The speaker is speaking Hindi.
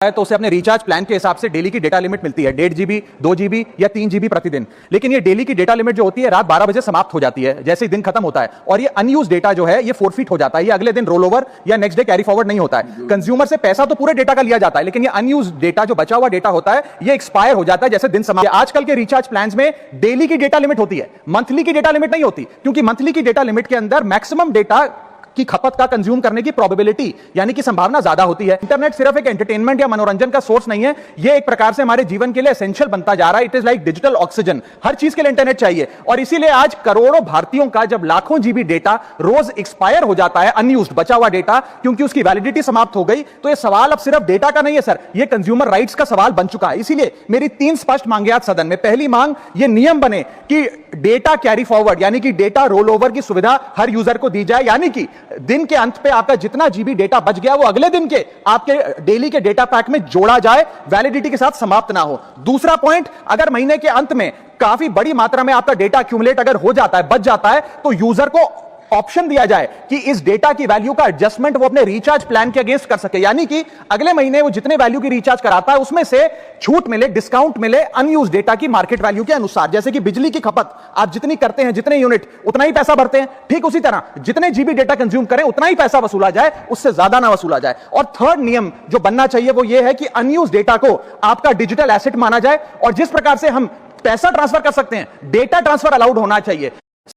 है तो उसे अपने रिचार्ज प्लान के हिसाब से डेली की डेटा लिमिट मिलती है 1.5 GB 2 GB या 3 GB प्रतिदिन। लेकिन ये डेली की डेटा लिमिट जो होती है रात 12 बजे समाप्त हो जाती है जैसे ही दिन खत्म होता है, और ये अनयूज डेटा जो है ये फोरफिट हो जाता है, ये अगले दिन रोल ओवर या नेक्स्ट डे कैरी फॉरवर्ड नहीं होता है। कंज्यूमर से पैसा तो पूरे डेटा का लिया जाता है, लेकिन ये अनयूज डेटा जो बचा हुआ डेटा होता है ये एक्सपायर हो जाता है जैसे दिन समाप्त। आजकल के रिचार्ज प्लान में डेली की डेटा लिमिट होती है, मंथली की डेटा लिमिट नहीं होती, क्योंकि मंथली की डेटा लिमिट के अंदर मैक्सिमम डेटा की खपत का कंज्यूम करने की प्रोबेबिलिटी यानी कि संभावना ज्यादा होती है। इंटरनेट सिर्फ एक एंटरटेनमेंट या मनोरंजन का सोर्स नहीं है, ये एक प्रकार से हमारे जीवन के लिए एसेंशियल बनता जा रहा है। It is like digital oxygen, हर चीज के लिए इंटरनेट चाहिए। और इसीलिए आज करोड़ों भारतीयों का जब लाखों जीबी डेटा रोज एक्सपायर हो जाता है, अनयूज्ड बचा हुआ डेटा, क्योंकि उसकी वैलिडिटी समाप्त हो गई, तो ये सवाल अब सिर्फ डेटा का नहीं है सर, ये कंज्यूमर राइट्स का सवाल बन चुका है। इसीलिए मेरी 3 स्पष्ट मांगे आज सदन में। पहली मांग, ये नियम बने कि डेटा कैरी फॉरवर्ड यानी कि डेटा रोल ओवर की सुविधा हर यूजर को दी जाए, यानी कि दिन के अंत पे आपका जितना जीबी डेटा बच गया वो अगले दिन के आपके डेली के डेटा पैक में जोड़ा जाए, वैलिडिटी के साथ समाप्त ना हो। दूसरा पॉइंट, अगर महीने के अंत में काफी बड़ी मात्रा में आपका डेटा एक्यूमुलेट अगर हो जाता है, बच जाता है, तो यूजर को ऑप्शन दिया जाए कि इस डेटा की वैल्यू का एडजस्टमेंट वो अपने रिचार्ज प्लान के अगेंस्ट कर सके, यानी कि अगले महीने वो जितने वैल्यू की रिचार्ज कराता है उसमें से छूट मिले, डिस्काउंट मिले अनयूज डेटा की मार्केट वैल्यू के अनुसार। जैसे कि बिजली की खपत आप जितनी करते हैं, जितने यूनिट उतना ही पैसा भरते हैं, ठीक उसी तरह जितने जीबी डेटा कंज्यूम करें उतना ही पैसा वसूला जाए, उससे ज्यादा ना वसूला जाए। और थर्ड नियम जो बनना चाहिए वो ये है कि अनयूज डेटा को आपका डिजिटल एसेट माना जाए, और जिस प्रकार से हम पैसा ट्रांसफर कर सकते हैं, डेटा ट्रांसफर अलाउड होना चाहिए।